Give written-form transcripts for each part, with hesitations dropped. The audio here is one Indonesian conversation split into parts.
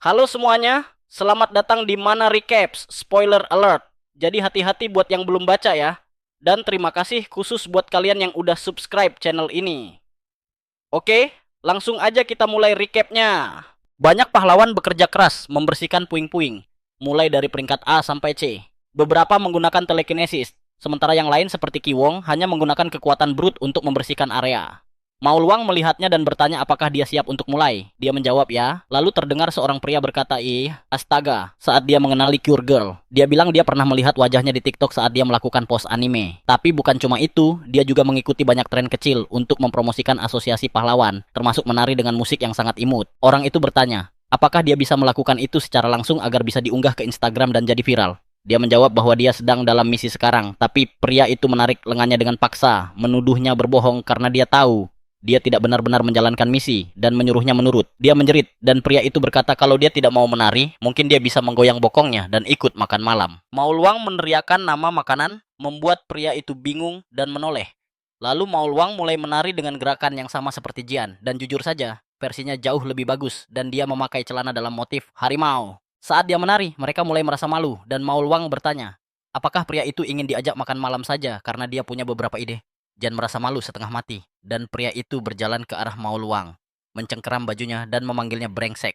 Halo semuanya, selamat datang di Mana Recaps, spoiler alert. Jadi hati-hati buat yang belum baca ya. Dan terima kasih khusus buat kalian yang udah subscribe channel ini. Oke, langsung aja kita mulai recapnya. Banyak pahlawan bekerja keras membersihkan puing-puing, mulai dari peringkat A sampai C. Beberapa menggunakan telekinesis, sementara yang lain seperti Kiwong hanya menggunakan kekuatan brute untuk membersihkan area. Mauluang melihatnya dan bertanya apakah dia siap untuk mulai. Dia menjawab ya. Lalu terdengar seorang pria berkata, "Ih, astaga," saat dia mengenali Cure Girl. Dia bilang dia pernah melihat wajahnya di TikTok saat dia melakukan post anime. Tapi bukan cuma itu, dia juga mengikuti banyak tren kecil untuk mempromosikan asosiasi pahlawan, termasuk menari dengan musik yang sangat imut. Orang itu bertanya, apakah dia bisa melakukan itu secara langsung agar bisa diunggah ke Instagram dan jadi viral? Dia menjawab bahwa dia sedang dalam misi sekarang, tapi pria itu menarik lengannya dengan paksa, menuduhnya berbohong karena dia tahu dia tidak benar-benar menjalankan misi dan menyuruhnya menurut. Dia menjerit dan pria itu berkata kalau dia tidak mau menari, mungkin dia bisa menggoyang bokongnya dan ikut makan malam. Mauluang meneriakkan nama makanan, membuat pria itu bingung dan menoleh. Lalu Mauluang mulai menari dengan gerakan yang sama seperti Jian, dan jujur saja, versinya jauh lebih bagus dan dia memakai celana dalam motif harimau. Saat dia menari, mereka mulai merasa malu dan Mauluang bertanya, apakah pria itu ingin diajak makan malam saja karena dia punya beberapa ide? Jan merasa malu setengah mati, dan pria itu berjalan ke arah Mauluang, mencengkeram bajunya dan memanggilnya brengsek.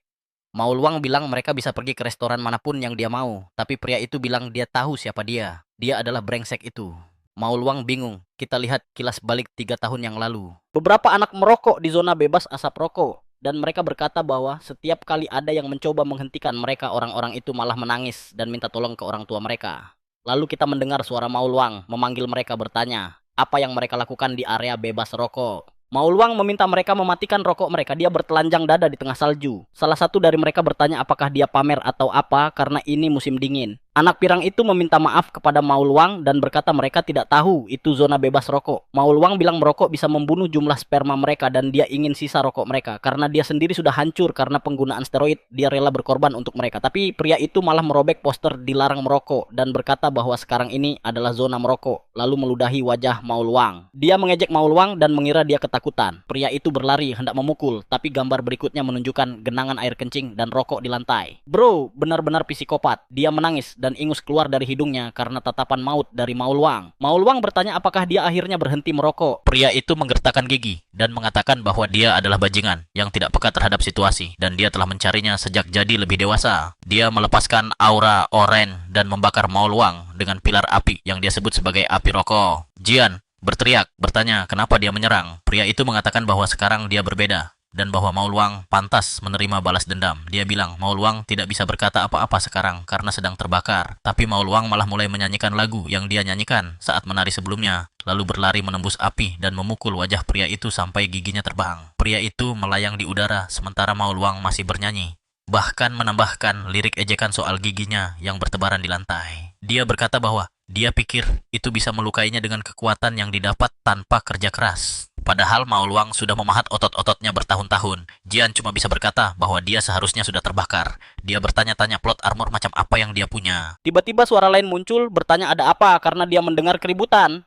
Mauluang bilang mereka bisa pergi ke restoran manapun yang dia mau, tapi pria itu bilang dia tahu siapa dia. Dia adalah brengsek itu. Mauluang bingung. Kita lihat kilas balik 3 tahun yang lalu. Beberapa anak merokok di zona bebas asap rokok, dan mereka berkata bahwa setiap kali ada yang mencoba menghentikan mereka, orang-orang itu malah menangis dan minta tolong ke orang tua mereka. Lalu kita mendengar suara Mauluang memanggil mereka bertanya, apa yang mereka lakukan di area bebas rokok. Mauluang meminta mereka mematikan rokok mereka. Dia bertelanjang dada di tengah salju. Salah satu dari mereka bertanya apakah dia pamer atau apa karena ini musim dingin. Anak pirang itu meminta maaf kepada Mauluang dan berkata mereka tidak tahu itu zona bebas rokok. Mauluang bilang merokok bisa membunuh jumlah sperma mereka dan dia ingin sisa rokok mereka. Karena dia sendiri sudah hancur karena penggunaan steroid, dia rela berkorban untuk mereka. Tapi pria itu malah merobek poster dilarang merokok dan berkata bahwa sekarang ini adalah zona merokok. Lalu meludahi wajah Mauluang. Dia mengejek Mauluang dan mengira dia ketakutan. Pria itu berlari hendak memukul, tapi gambar berikutnya menunjukkan genangan air kencing dan rokok di lantai. Bro, benar-benar psikopat. Dia menangis dan ingus keluar dari hidungnya karena tatapan maut dari Mauluang. Mauluang bertanya apakah dia akhirnya berhenti merokok. Pria itu menggertakkan gigi dan mengatakan bahwa dia adalah bajingan yang tidak peka terhadap situasi dan dia telah mencarinya sejak jadi lebih dewasa. Dia melepaskan aura oranye dan membakar Mauluang dengan pilar api yang dia sebut sebagai api rokok. Jian berteriak, bertanya kenapa dia menyerang. Pria itu mengatakan bahwa sekarang dia berbeda dan bahwa Mauluang pantas menerima balas dendam. Dia bilang Mauluang tidak bisa berkata apa-apa sekarang karena sedang terbakar. Tapi Mauluang malah mulai menyanyikan lagu yang dia nyanyikan saat menari sebelumnya, lalu berlari menembus api dan memukul wajah pria itu sampai giginya terbang. Pria itu melayang di udara sementara Mauluang masih bernyanyi, bahkan menambahkan lirik ejekan soal giginya yang bertebaran di lantai. Dia berkata bahwa dia pikir itu bisa melukainya dengan kekuatan yang didapat tanpa kerja keras. Padahal Mauluang sudah memahat otot-ototnya bertahun-tahun. Jian cuma bisa berkata bahwa dia seharusnya sudah terbakar. Dia bertanya-tanya plot armor macam apa yang dia punya. Tiba-tiba suara lain muncul bertanya ada apa karena dia mendengar keributan.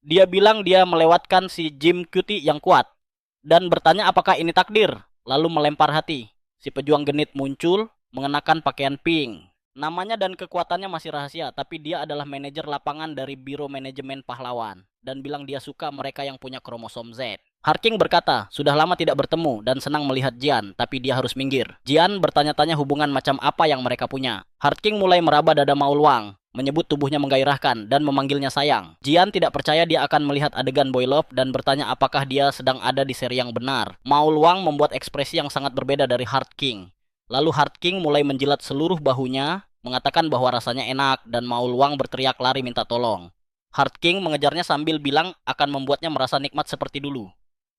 Dia bilang dia melewatkan si Jim Cutie yang kuat dan bertanya apakah ini takdir. Lalu melempar hati. Si pejuang genit muncul mengenakan pakaian pink. Namanya dan kekuatannya masih rahasia, tapi dia adalah manajer lapangan dari Biro Manajemen Pahlawan dan bilang dia suka mereka yang punya kromosom Z. Harking berkata, sudah lama tidak bertemu dan senang melihat Jian, tapi dia harus minggir. Jian bertanya-tanya hubungan macam apa yang mereka punya. Harking mulai meraba dada Mauluang, menyebut tubuhnya menggairahkan dan memanggilnya sayang. Jian tidak percaya dia akan melihat adegan boy love dan bertanya apakah dia sedang ada di seri yang benar. Mauluang membuat ekspresi yang sangat berbeda dari Harking. Lalu Heart King mulai menjilat seluruh bahunya, mengatakan bahwa rasanya enak dan Mauluang berteriak lari minta tolong. Heart King mengejarnya sambil bilang akan membuatnya merasa nikmat seperti dulu.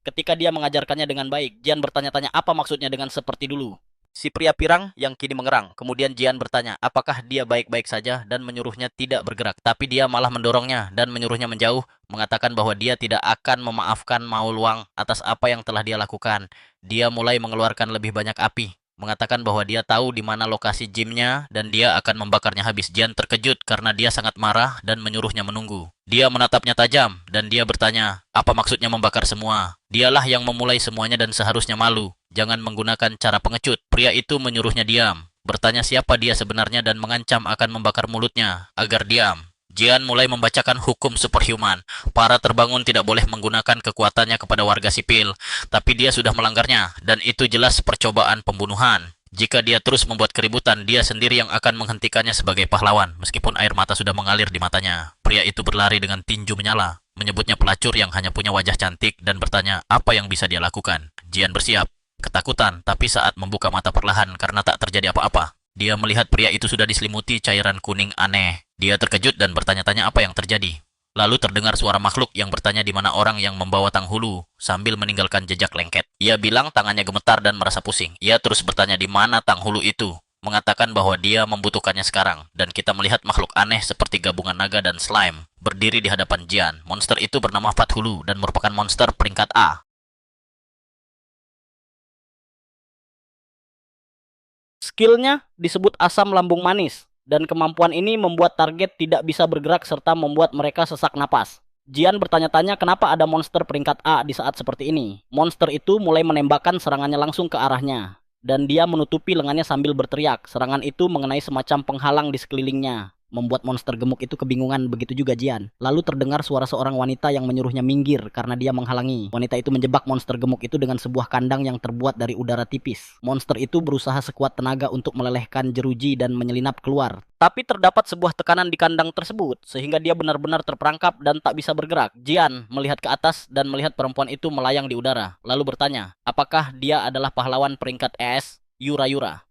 Ketika dia mengajarkannya dengan baik, Jian bertanya-tanya apa maksudnya dengan seperti dulu. Si pria pirang yang kini mengerang. Kemudian Jian bertanya apakah dia baik-baik saja dan menyuruhnya tidak bergerak. Tapi dia malah mendorongnya dan menyuruhnya menjauh, mengatakan bahwa dia tidak akan memaafkan Mauluang atas apa yang telah dia lakukan. Dia mulai mengeluarkan lebih banyak api mengatakan bahwa dia tahu di mana lokasi gymnya dan dia akan membakarnya habis. Jian terkejut karena dia sangat marah dan menyuruhnya menunggu. Dia menatapnya tajam dan dia bertanya, apa maksudnya membakar semua? Dialah yang memulai semuanya dan seharusnya malu. Jangan menggunakan cara pengecut. Pria itu menyuruhnya diam, bertanya siapa dia sebenarnya dan mengancam akan membakar mulutnya agar diam. Jian mulai membacakan hukum superhuman. Para terbangun tidak boleh menggunakan kekuatannya kepada warga sipil, tapi dia sudah melanggarnya, dan itu jelas percobaan pembunuhan. Jika dia terus membuat keributan, dia sendiri yang akan menghentikannya sebagai pahlawan, meskipun air mata sudah mengalir di matanya. Pria itu berlari dengan tinju menyala, menyebutnya pelacur yang hanya punya wajah cantik, dan bertanya apa yang bisa dia lakukan. Jian bersiap, ketakutan, tapi saat membuka mata perlahan karena tak terjadi apa-apa. Dia melihat pria itu sudah diselimuti cairan kuning aneh. Dia terkejut dan bertanya-tanya apa yang terjadi. Lalu terdengar suara makhluk yang bertanya di mana orang yang membawa Tanghulu sambil meninggalkan jejak lengket. Ia bilang tangannya gemetar dan merasa pusing. Ia terus bertanya di mana Tanghulu itu, mengatakan bahwa dia membutuhkannya sekarang. Dan kita melihat makhluk aneh seperti gabungan naga dan slime berdiri di hadapan Jian. Monster itu bernama Fathulu dan merupakan monster peringkat A. Skillnya disebut asam lambung manis, dan kemampuan ini membuat target tidak bisa bergerak serta membuat mereka sesak napas. Jian bertanya-tanya kenapa ada monster peringkat A di saat seperti ini. Monster itu mulai menembakkan serangannya langsung ke arahnya, dan dia menutupi lengannya sambil berteriak. Serangan itu mengenai semacam penghalang di sekelilingnya, membuat monster gemuk itu kebingungan, begitu juga Jian. Lalu terdengar suara seorang wanita yang menyuruhnya minggir karena dia menghalangi. Wanita itu menjebak monster gemuk itu dengan sebuah kandang yang terbuat dari udara tipis. Monster itu berusaha sekuat tenaga untuk melelehkan jeruji dan menyelinap keluar. Tapi terdapat sebuah tekanan di kandang tersebut, sehingga dia benar-benar terperangkap dan tak bisa bergerak. Jian melihat ke atas dan melihat perempuan itu melayang di udara, lalu bertanya, apakah dia adalah pahlawan peringkat ES, Yura Yura?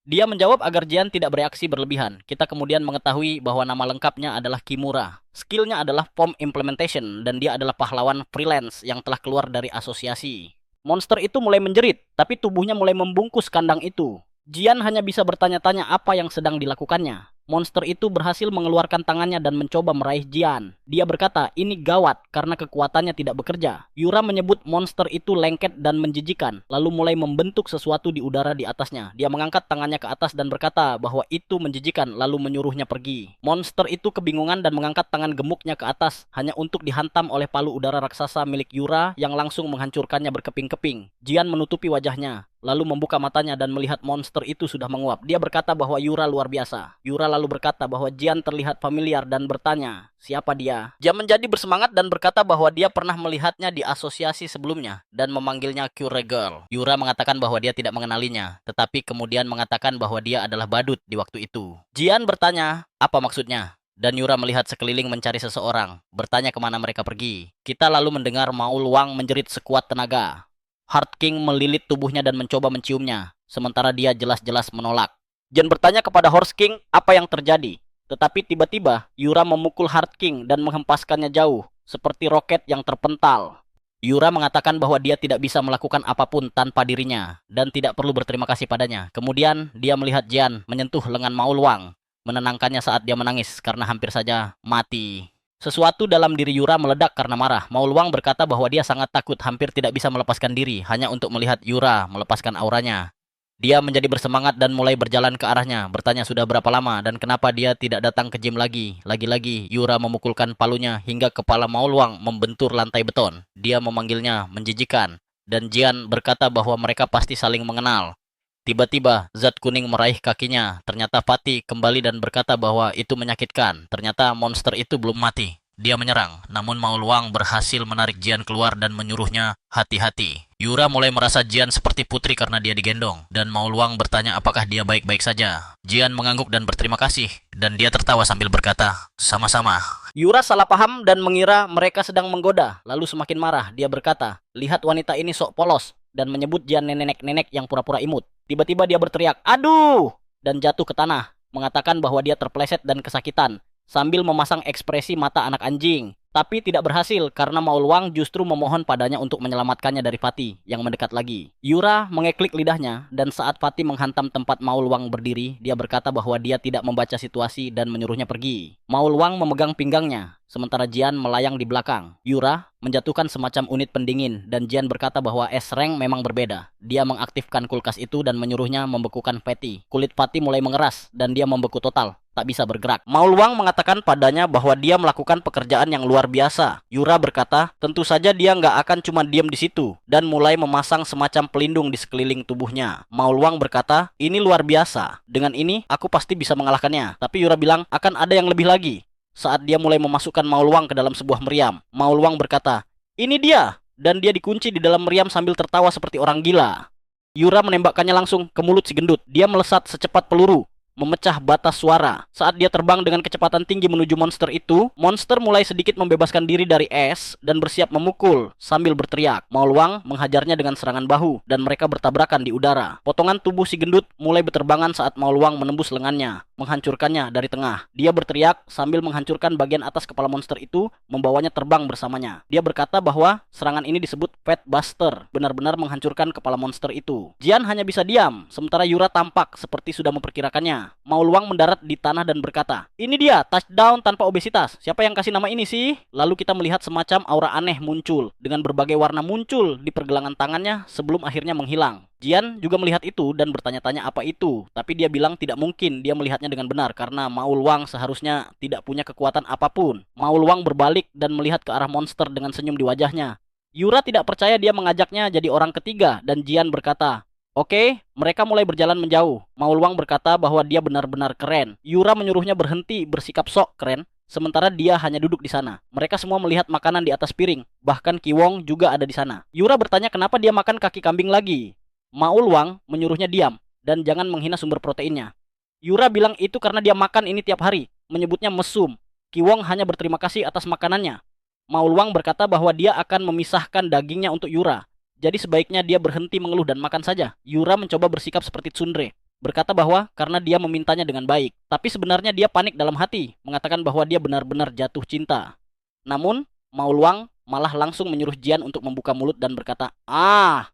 Dia menjawab agar Jian tidak bereaksi berlebihan. Kita kemudian mengetahui bahwa nama lengkapnya adalah Kimura. Skillnya adalah Form Implementation, dan dia adalah pahlawan freelance yang telah keluar dari asosiasi. Monster itu mulai menjerit, tapi tubuhnya mulai membungkus kandang itu. Jian hanya bisa bertanya-tanya apa yang sedang dilakukannya. Monster itu berhasil mengeluarkan tangannya dan mencoba meraih Jian. Dia berkata, ini gawat karena kekuatannya tidak bekerja. Yura menyebut monster itu lengket dan menjijikan, lalu mulai membentuk sesuatu di udara di atasnya. Dia mengangkat tangannya ke atas dan berkata bahwa itu menjijikan, lalu menyuruhnya pergi. Monster itu kebingungan dan mengangkat tangan gemuknya ke atas, hanya untuk dihantam oleh palu udara raksasa milik Yura yang langsung menghancurkannya berkeping-keping. Jian menutupi wajahnya, lalu membuka matanya dan melihat monster itu sudah menguap. Dia berkata bahwa Yura luar biasa. Yura lalu berkata bahwa Jian terlihat familiar dan bertanya, siapa dia? Jian menjadi bersemangat dan berkata bahwa dia pernah melihatnya di asosiasi sebelumnya dan memanggilnya Cure Girl. Yura mengatakan bahwa dia tidak mengenalinya, tetapi kemudian mengatakan bahwa dia adalah badut di waktu itu. Jian bertanya, apa maksudnya? Dan Yura melihat sekeliling mencari seseorang, bertanya kemana mereka pergi. Kita lalu mendengar Maul Wang menjerit sekuat tenaga. Heart King melilit tubuhnya dan mencoba menciumnya, sementara dia jelas-jelas menolak. Jian bertanya kepada Horse King apa yang terjadi. Tetapi tiba-tiba Yura memukul Heart King dan menghempaskannya jauh, seperti roket yang terpental. Yura mengatakan bahwa dia tidak bisa melakukan apapun tanpa dirinya, dan tidak perlu berterima kasih padanya. Kemudian dia melihat Jian menyentuh lengan Maul Wang, menenangkannya saat dia menangis karena hampir saja mati. Sesuatu dalam diri Yura meledak karena marah. Maul Wang berkata bahwa dia sangat takut, hampir tidak bisa melepaskan diri, hanya untuk melihat Yura melepaskan auranya. Dia menjadi bersemangat dan mulai berjalan ke arahnya, bertanya sudah berapa lama dan kenapa dia tidak datang ke gym lagi. Lagi-lagi, Yura memukulkan palunya hingga kepala Maul Wang membentur lantai beton. Dia memanggilnya menjijikan, dan Jian berkata bahwa mereka pasti saling mengenal. Tiba-tiba, zat kuning meraih kakinya. Ternyata Fatih kembali dan berkata bahwa itu menyakitkan. Ternyata monster itu belum mati. Dia menyerang, namun Maul Wang berhasil menarik Jian keluar dan menyuruhnya hati-hati. Yura mulai merasa Jian seperti putri karena dia digendong, dan Maul Wang bertanya apakah dia baik-baik saja. Jian mengangguk dan berterima kasih, dan dia tertawa sambil berkata, sama-sama. Yura salah paham dan mengira mereka sedang menggoda, lalu semakin marah. Dia berkata, lihat wanita ini sok polos, dan menyebut Jian nenek-nenek yang pura-pura imut. Tiba-tiba dia berteriak, aduh! Dan jatuh ke tanah, mengatakan bahwa dia terpleset dan kesakitan, sambil memasang ekspresi mata anak anjing. Tapi tidak berhasil karena Maulwang justru memohon padanya untuk menyelamatkannya dari Fatih yang mendekat lagi. Yura mengeklik lidahnya dan saat Fatih menghantam tempat Maulwang berdiri, dia berkata bahwa dia tidak membaca situasi dan menyuruhnya pergi. Maulwang memegang pinggangnya, sementara Jian melayang di belakang. Yura menjatuhkan semacam unit pendingin dan Jian berkata bahwa es rank memang berbeda. Dia mengaktifkan kulkas itu dan menyuruhnya membekukan Fatih. Kulit Fatih mulai mengeras dan dia membeku total, tak bisa bergerak. Maulwang mengatakan padanya bahwa dia melakukan pekerjaan yang luar biasa. Yura berkata, tentu saja dia nggak akan cuma diam di situ dan mulai memasang semacam pelindung di sekeliling tubuhnya. Maulwang berkata, ini luar biasa. Dengan ini, aku pasti bisa mengalahkannya. Tapi Yura bilang, akan ada yang lebih lagi. Saat dia mulai memasukkan Maulwang ke dalam sebuah meriam, Maulwang berkata, ini dia! Dan dia dikunci di dalam meriam sambil tertawa seperti orang gila. Yura menembakkannya langsung ke mulut si gendut. Dia melesat secepat peluru, memecah batas suara. Saat dia terbang dengan kecepatan tinggi menuju monster itu, monster mulai sedikit membebaskan diri dari es dan bersiap memukul sambil berteriak. Maulwang menghajarnya dengan serangan bahu dan mereka bertabrakan di udara. Potongan tubuh si gendut mulai berterbangan saat Maulwang menembus lengannya, menghancurkannya dari tengah. Dia berteriak sambil menghancurkan bagian atas kepala monster itu, membawanya terbang bersamanya. Dia berkata bahwa serangan ini disebut Fat Buster, benar-benar menghancurkan kepala monster itu. Jian hanya bisa diam, sementara Yura tampak seperti sudah memperkirakannya. Maulwang mendarat di tanah dan berkata, ini dia, touchdown tanpa obesitas. Siapa yang kasih nama ini sih? Lalu kita melihat semacam aura aneh muncul, dengan berbagai warna muncul di pergelangan tangannya sebelum akhirnya menghilang. Jian juga melihat itu dan bertanya-tanya apa itu, tapi dia bilang tidak mungkin dia melihatnya dengan benar karena Maulwang seharusnya tidak punya kekuatan apapun. Maulwang berbalik dan melihat ke arah monster dengan senyum di wajahnya. Yura tidak percaya dia mengajaknya jadi orang ketiga dan Jian berkata, oke, mereka mulai berjalan menjauh. Maulwang berkata bahwa dia benar-benar keren. Yura menyuruhnya berhenti bersikap sok keren, sementara dia hanya duduk di sana. Mereka semua melihat makanan di atas piring, bahkan Kiwong juga ada di sana. Yura bertanya kenapa dia makan kaki kambing lagi. Maulwang menyuruhnya diam dan jangan menghina sumber proteinnya. Yura bilang itu karena dia makan ini tiap hari, menyebutnya mesum. Kiwong hanya berterima kasih atas makanannya. Maulwang berkata bahwa dia akan memisahkan dagingnya untuk Yura. Jadi sebaiknya dia berhenti mengeluh dan makan saja. Yura mencoba bersikap seperti tsundere, berkata bahwa karena dia memintanya dengan baik. Tapi sebenarnya dia panik dalam hati, mengatakan bahwa dia benar-benar jatuh cinta. Namun, Maulwang malah langsung menyuruh Jian untuk membuka mulut dan berkata,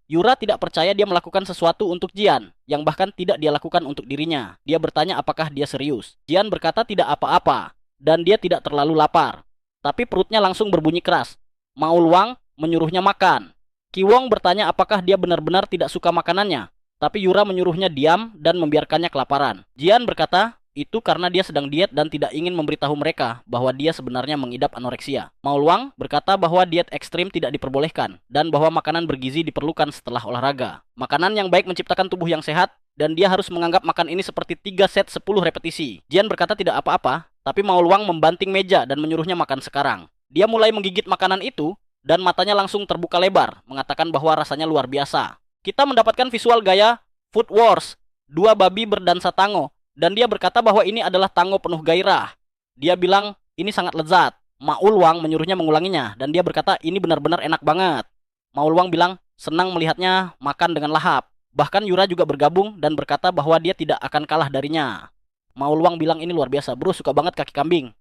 Yura tidak percaya dia melakukan sesuatu untuk Jian, yang bahkan tidak dia lakukan untuk dirinya. Dia bertanya apakah dia serius. Jian berkata tidak apa-apa, dan dia tidak terlalu lapar. Tapi perutnya langsung berbunyi keras. Maulwang menyuruhnya makan. Kiwong bertanya apakah dia benar-benar tidak suka makanannya, tapi Yura menyuruhnya diam dan membiarkannya kelaparan. Jian berkata, itu karena dia sedang diet dan tidak ingin memberitahu mereka bahwa dia sebenarnya mengidap anoreksia. Maulwang berkata bahwa diet ekstrim tidak diperbolehkan dan bahwa makanan bergizi diperlukan setelah olahraga. Makanan yang baik menciptakan tubuh yang sehat dan dia harus menganggap makan ini seperti 3 set 10 repetisi. Jian berkata tidak apa-apa, tapi Maulwang membanting meja dan menyuruhnya makan sekarang. Dia mulai menggigit makanan itu dan matanya langsung terbuka lebar, mengatakan bahwa rasanya luar biasa. Kita mendapatkan visual gaya Food Wars, 2 babi berdansa tango, dan dia berkata bahwa ini adalah tango penuh gairah. Dia bilang ini sangat lezat. Maulwang menyuruhnya mengulanginya, dan dia berkata ini benar-benar enak banget. Maulwang bilang senang melihatnya makan dengan lahap. Bahkan Yura juga bergabung dan berkata bahwa dia tidak akan kalah darinya. Maulwang bilang ini luar biasa, bro, suka banget kaki kambing.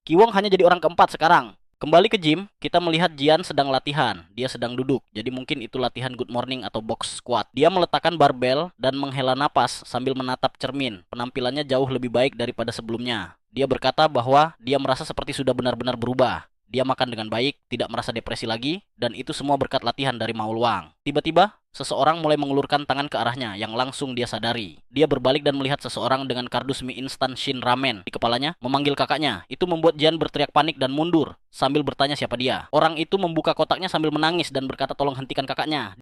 Kiwong hanya jadi orang keempat sekarang. Kembali ke gym, kita melihat Jian sedang latihan. Dia sedang duduk, jadi mungkin itu latihan good morning atau box squat. Dia meletakkan barbel dan menghela napas sambil menatap cermin. Penampilannya jauh lebih baik daripada sebelumnya. Dia berkata bahwa dia merasa seperti sudah benar-benar berubah. Dia makan dengan baik, tidak merasa depresi lagi, dan itu semua berkat latihan dari Maulwang. Tiba-tiba, seseorang mulai mengulurkan tangan ke arahnya yang langsung dia sadari. Dia berbalik dan melihat seseorang dengan kardus mie instan Shin Ramen di kepalanya, memanggil kakaknya. Itu membuat Jian berteriak panik dan mundur, sambil bertanya siapa dia. Orang itu membuka kotaknya sambil menangis dan berkata tolong hentikan kakaknya.